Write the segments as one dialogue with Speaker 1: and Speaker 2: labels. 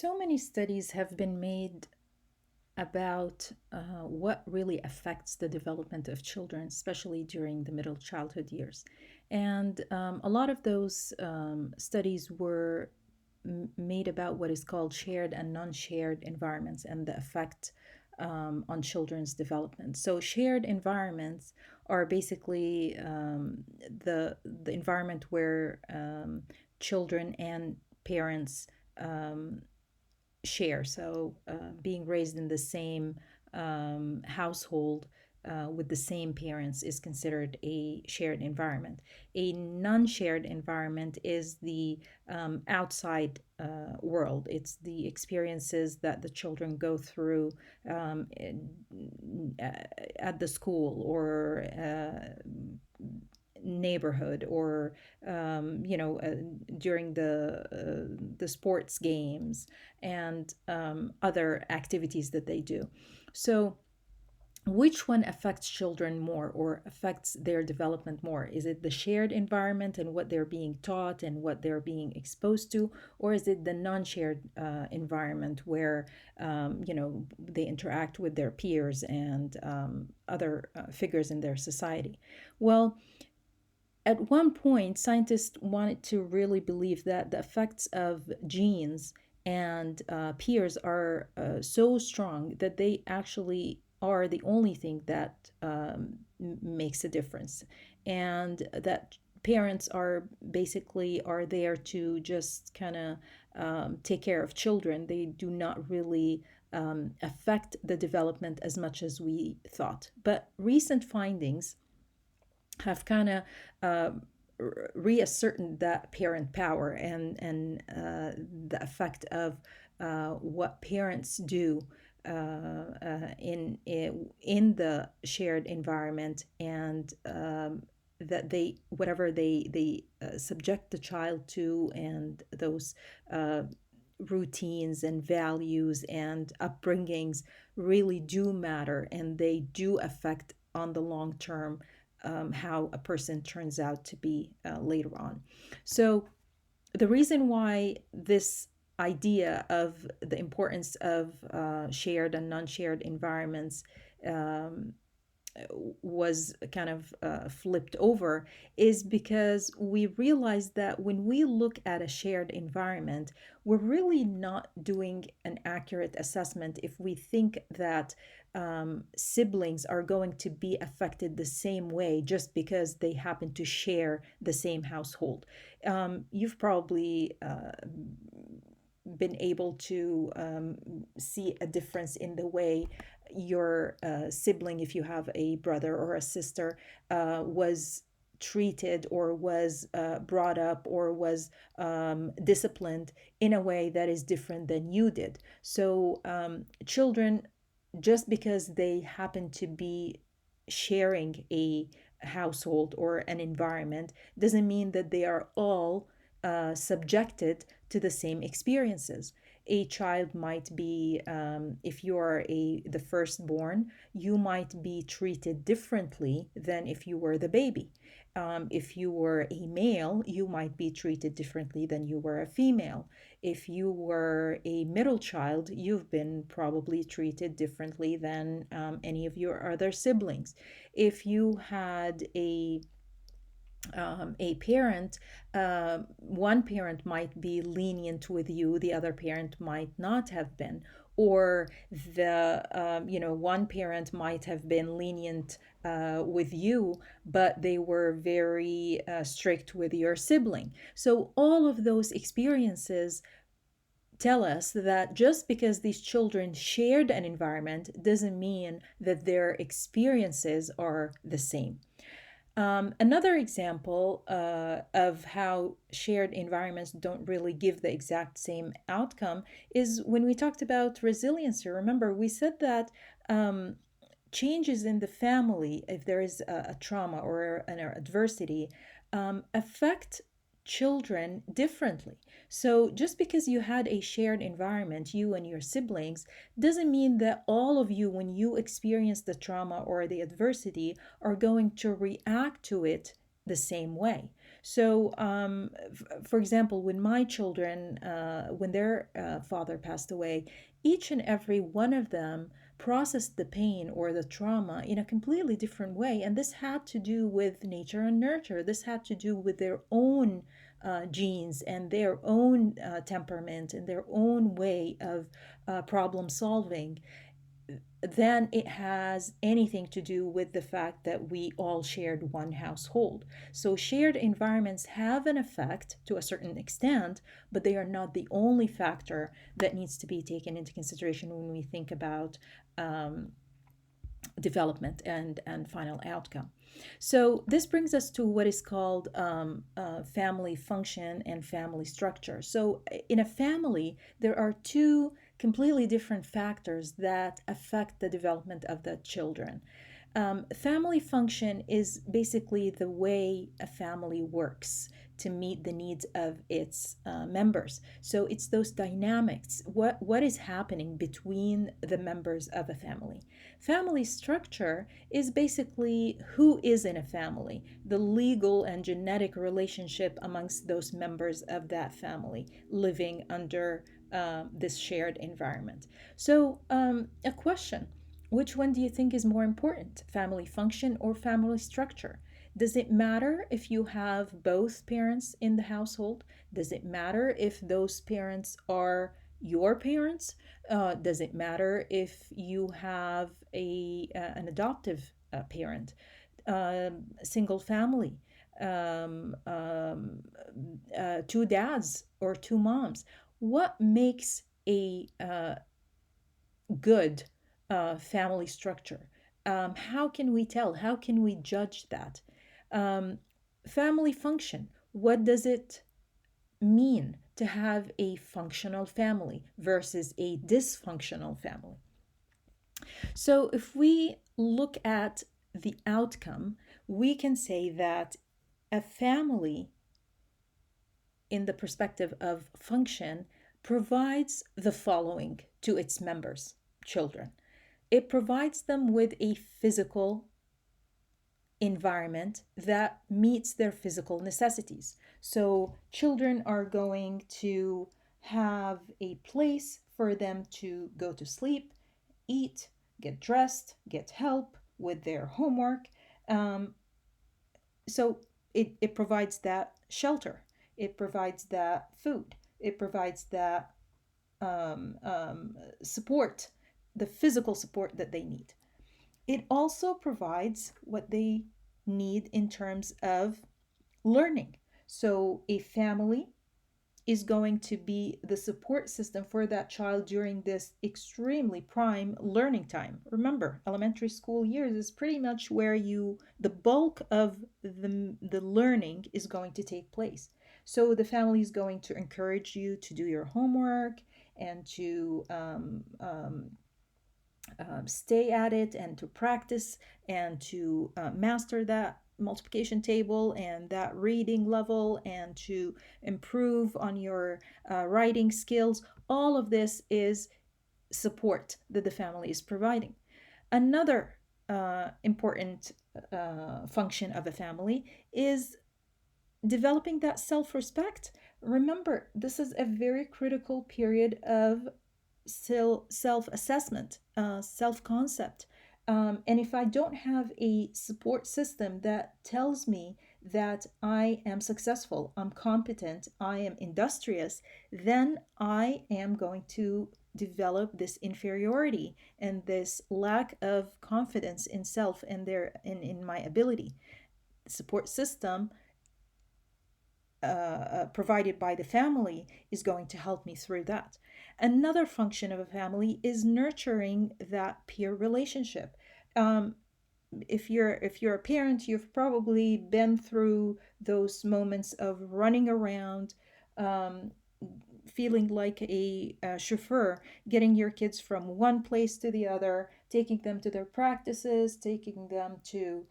Speaker 1: So many studies have been made about what really affects the development of children, especially during the middle childhood years. And a lot of those studies were made about what is called shared and non shared environments and the effect on children's development. So, shared environments are basically the environment where children and parents um, share. So, being raised in the same household with the same parents is considered a shared environment. A non shared environment is the outside world, it's the experiences that the children go through at the school or neighborhood or during the sports games and other activities that they do. So which one affects children more or affects their development more? Is it the shared environment and what they're being taught and what they're being exposed to, or is it the non-shared environment where they interact with their peers and other figures in their society? Well, at one point, scientists wanted to really believe that the effects of genes and peers are so strong that they actually are the only thing that makes a difference, and that parents are basically are there to just kind of take care of children. They do not really affect the development as much as we thought. But recent findings have kind of uh, reascertained that parent power and the effect of what parents do in the shared environment, and that they whatever they subject the child to, and those uh, routines and values and upbringings really do matter, and they do affect on the long term how a person turns out to be later on. So, the reason why this idea of the importance of shared and non shared environments um, was kind of flipped over is because we realized that when we look at a shared environment, we're really not doing an accurate assessment if we think that siblings are going to be affected the same way just because they happen to share the same household. You've probably been able to see a difference in the way your sibling, if you have a brother or a sister, was treated or was brought up or was disciplined in a way that is different than you did. So, children, just because they happen to be sharing a household or an environment, doesn't mean that they are all subjected to the same experiences. A child might be, if you are the firstborn, you might be treated differently than if you were the baby. If you were a male, you might be treated differently than you were a female. If you were a middle child, you've been probably treated differently than any of your other siblings. If you had a parent, one parent might be lenient with you, the other parent might not have been, or one parent might have been lenient with you, but they were very strict with your sibling. So all of those experiences tell us that just because these children shared an environment doesn't mean that their experiences are the same. Another example of how shared environments don't really give the exact same outcome is when we talked about resiliency. Remember, we said that changes in the family, if there is a trauma or an adversity, affect children differently. So just because you had a shared environment, you and your siblings, doesn't mean that all of you, when you experience the trauma or the adversity, are going to react to it the same way. So, for example, when my children, when their father passed away, each and every one of them processed the pain or the trauma in a completely different way. And this had to do with nature and nurture. This had to do with their own genes and their own temperament and their own way of problem solving than it has anything to do with the fact that we all shared one household. So, shared environments have an effect to a certain extent, but they are not the only factor that needs to be taken into consideration when we think about um, development and final outcome. So this brings us to what is called family function and family structure. So in a family, there are two completely different factors that affect the development of the children. Family function is basically the way a family works to meet the needs of its members. So it's those dynamics. What is happening between the members of a family? Family structure is basically who is in a family, the legal and genetic relationship amongst those members of that family living under this shared environment. So, a question: which one do you think is more important, family function or family structure? Does it matter if you have both parents in the household? Does it matter if those parents are your parents? Does it matter if you have an adoptive parent, single family, um, um, two dads or two moms? What makes a good family structure? How can we tell? How can we judge that? Um, Family function. What does it mean to have a functional family versus a dysfunctional family? So, if we look at the outcome, we can say that a family, in the perspective of function, provides the following to its members, children. It provides them with a physical environment that meets their physical necessities. So, children are going to have a place for them to go to sleep, eat, get dressed, get help with their homework. Um, so, it provides that shelter, it provides that food, it provides that support, the physical support that they need. It also provides what they need in terms of learning. So, a family is going to be the support system for that child during this extremely prime learning time. Remember, elementary school years is pretty much where the bulk of the learning is going to take place. So, the family is going to encourage you to do your homework and to stay at it and to practice and to master that multiplication table and that reading level and to improve on your writing skills. All of this is support that the family is providing. Another important function of a family is developing that self respect. Remember, this is a very critical period of self assessment, self concept. And if I don't have a support system that tells me that I am successful, I'm competent, I am industrious, then I am going to develop this inferiority and this lack of confidence in self and in my ability. The support system provided by the family is going to help me through that. Another function of a family is nurturing that peer relationship. Um, if you're a parent, you've probably been through those moments of running around, um, feeling like a chauffeur, getting your kids from one place to the other, taking them to their practices, taking them to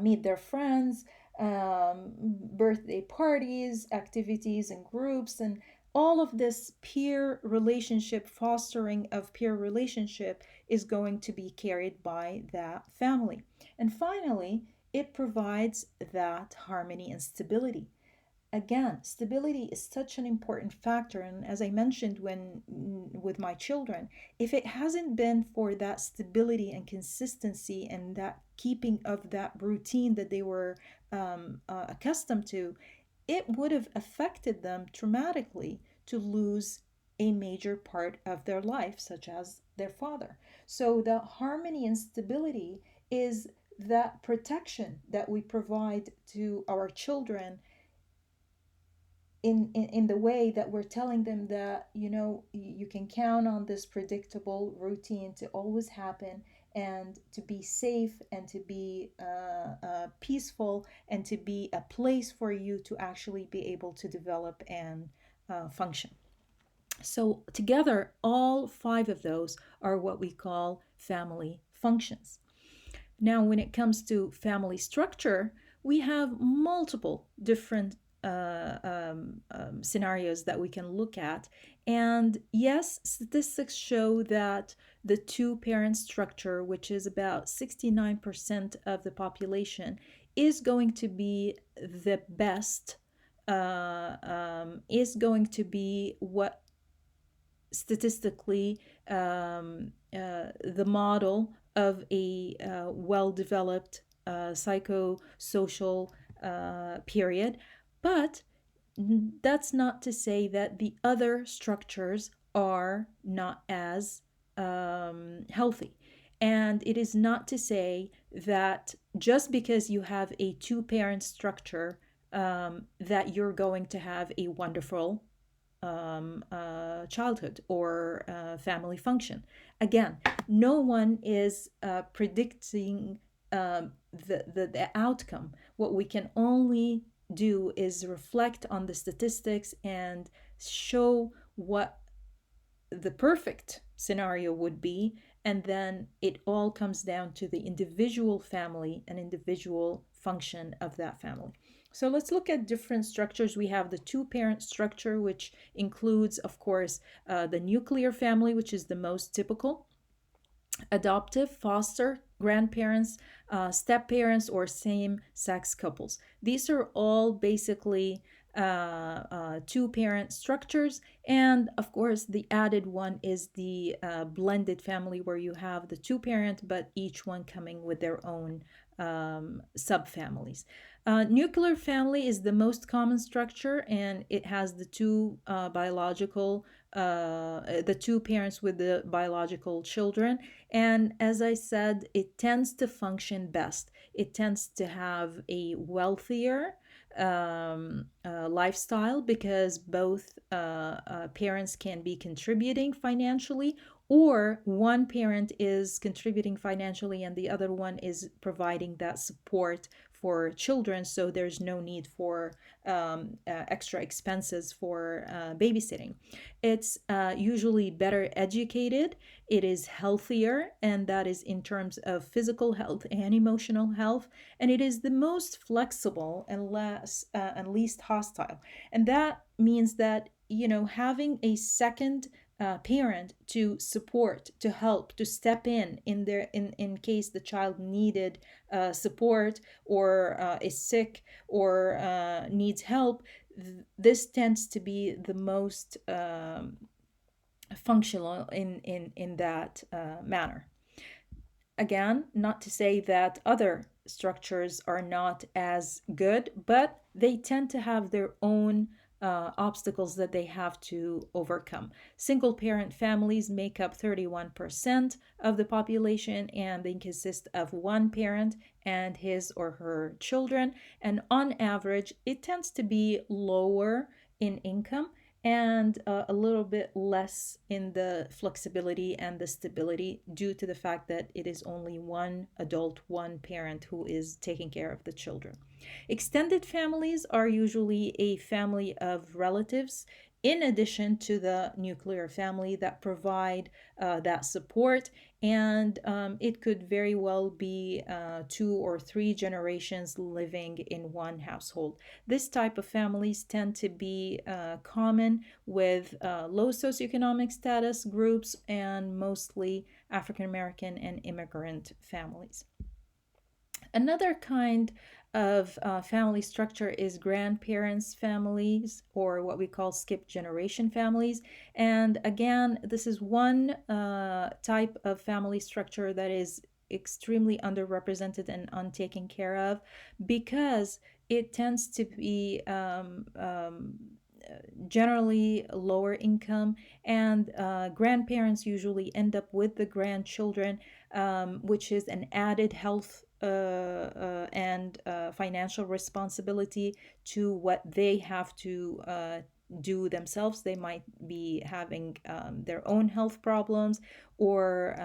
Speaker 1: meet their friends, birthday parties, activities and groups, and all of this peer relationship, fostering of peer relationship is going to be carried by that family. And finally, it provides that harmony and stability. Again, stability is such an important factor, and as I mentioned when with my children, if it hasn't been for that stability and consistency and that keeping of that routine that they were accustomed to, it would have affected them traumatically to lose a major part of their life, such as their father. So the harmony and stability is that protection that we provide to our children in the way that we're telling them that, you can count on this predictable routine to always happen, and to be safe, and to be peaceful, and to be a place for you to actually be able to develop and function. So together, all five of those are what we call family functions. Now, when it comes to family structure, we have multiple different scenarios that we can look at. And yes, statistics show that the two parent structure, which is about 69% of the population, is going to be the best, is going to be what statistically the model of a well developed psychosocial period. But that's not to say that the other structures are not as healthy. And it is not to say that just because you have a two parent structure, that you're going to have a wonderful childhood or family function. Again, no one is predicting the outcome. What we can only do is reflect on the statistics and show what the perfect scenario would be, and then it all comes down to the individual family and individual function of that family. So let's look at different structures. We have the two parent structure, which includes, of course, the nuclear family, which is the most typical, adoptive, foster, grandparents, step parents, or same sex couples. These are all basically two parent structures. And of course, the added one is the blended family, where you have the two parent, but each one coming with their own subfamilies. Nuclear family is the most common structure, and it has the two the two parents with the biological children. And as I said, it tends to function best. It tends to have a wealthier lifestyle, because both parents can be contributing financially, or one parent is contributing financially and the other one is providing that support for children, so there's no need for extra expenses for babysitting. It's usually better educated, it is healthier, and that is in terms of physical health and emotional health, and it is the most flexible and less and least hostile. And that means that, having a second parent to support, to help, to step in there in case the child needed support, or is sick, or needs help, this tends to be the most functional in that manner. Again, not to say that other structures are not as good, but they tend to have their own obstacles that they have to overcome. Single parent families make up 31% of the population, and they consist of one parent and his or her children. And on average, it tends to be lower in income, and a little bit less in the flexibility and the stability, due to the fact that it is only one adult, one parent who is taking care of the children. Extended families are usually a family of relatives in addition to the nuclear family that provide that support. And it could very well be two or three generations living in one household. This type of families tend to be common with low socioeconomic status groups, and mostly African American and immigrant families. Another kind of family structure is grandparents' families, or what we call skip generation families. And again, this is one type of family structure that is extremely underrepresented and untaken care of, because it tends to be generally lower income, and grandparents usually end up with the grandchildren, which is an added health and financial responsibility to what they have to do themselves. They might be having their own health problems, or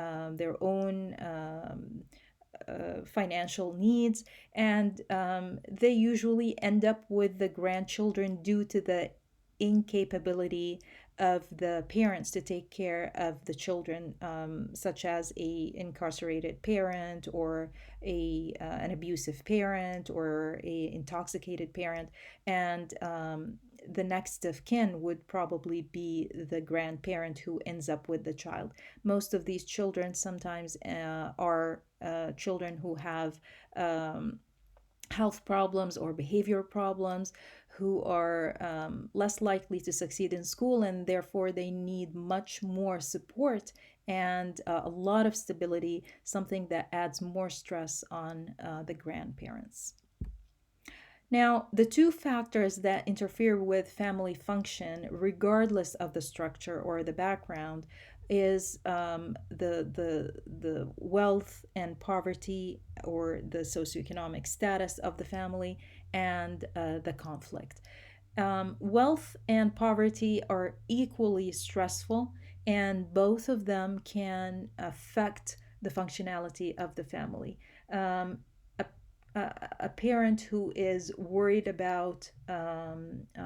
Speaker 1: their own financial needs, and they usually end up with the grandchildren due to the incapability of the parents to take care of the children, such as a incarcerated parent, or an abusive parent, or a intoxicated parent, and the next of kin would probably be the grandparent who ends up with the child. Most of these children sometimes are children who have health problems or behavior problems, who are less likely to succeed in school, and therefore they need much more support and a lot of stability, something that adds more stress on the grandparents. Now, the two factors that interfere with family function, regardless of the structure or the background, is the wealth and poverty, or the socioeconomic status of the family, and the conflict. Wealth and poverty are equally stressful, and both of them can affect the functionality of the family. A a parent who is worried about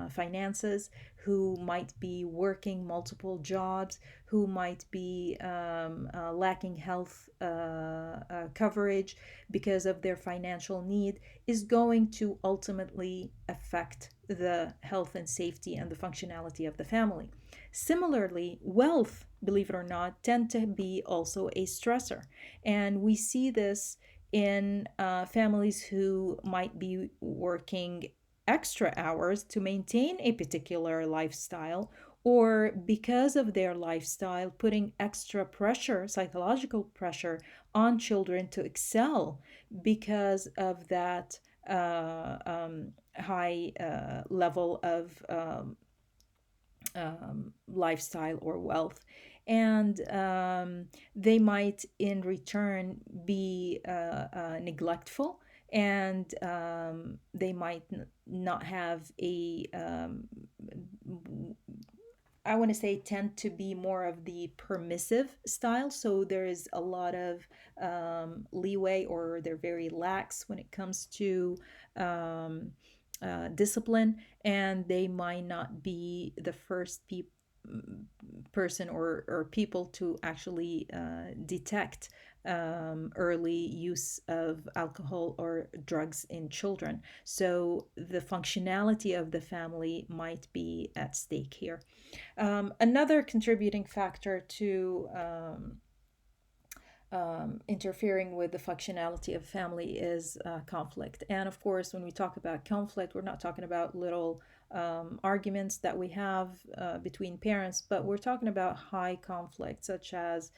Speaker 1: finances, who might be working multiple jobs, who might be lacking health coverage because of their financial need, is going to ultimately affect the health and safety and the functionality of the family. Similarly, wealth, believe it or not, tend to be also a stressor. And we see this in families who might be working extra hours to maintain a particular lifestyle, or because of their lifestyle, putting extra pressure, psychological pressure, on children to excel because of that high level of lifestyle or wealth. And they might, in return, be neglectful, and they might not have a I want to say, tend to be more of the permissive style. So there is a lot of leeway, or they're very lax when it comes to discipline, and they might not be the first person, or people to actually detect early use of alcohol or drugs in children. So the functionality of the family might be at stake here. Another contributing factor to interfering with the functionality of family is conflict. And of course, when we talk about conflict, we're not talking about little arguments that we have between parents, but we're talking about high conflict, such as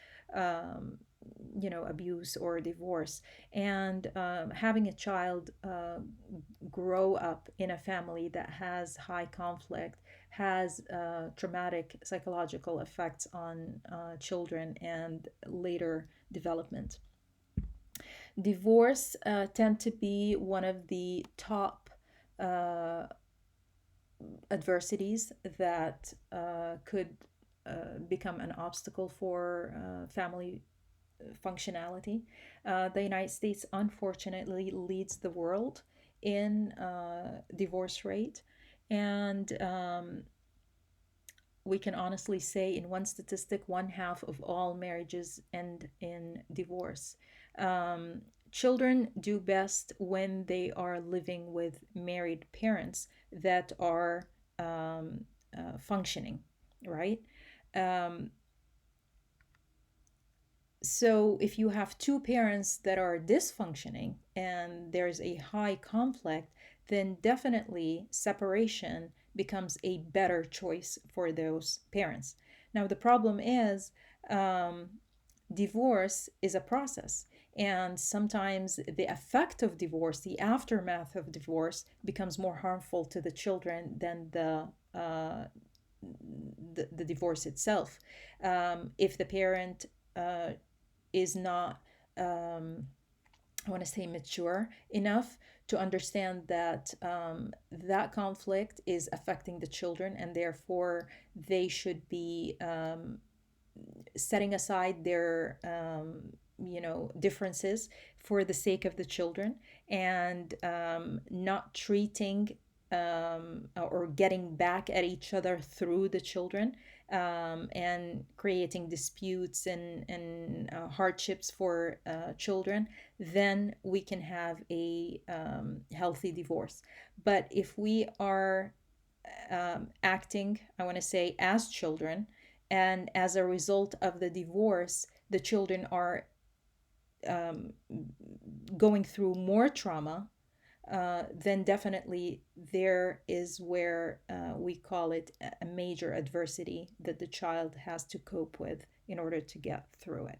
Speaker 1: abuse or divorce. And having a child grow up in a family that has high conflict has traumatic psychological effects on children and later development. Divorce tend to be one of the top uh, adversities that could become an obstacle for family functionality. The United States, unfortunately, leads the world in divorce rate, and we can honestly say, in one statistic, one half of all marriages end in divorce. Children do best when they are living with married parents that are functioning, right? Um, So if you have two parents that are dysfunctioning and there's a high conflict, then definitely separation becomes a better choice for those parents. Now, the problem is, um, divorce is a process. And sometimes the effect of divorce, the aftermath of divorce, becomes more harmful to the children than the divorce itself. If the parent uh, is not, I want to say, mature enough to understand that that conflict is affecting the children, and therefore they should be setting aside their differences for the sake of the children, and not treating or getting back at each other through the children, and creating disputes and hardships for children, then we can have a healthy divorce. But if we are acting, I want to say, as children, and as a result of the divorce, the children are um, going through more trauma, then definitely there is where we call it a major adversity that the child has to cope with in order to get through it.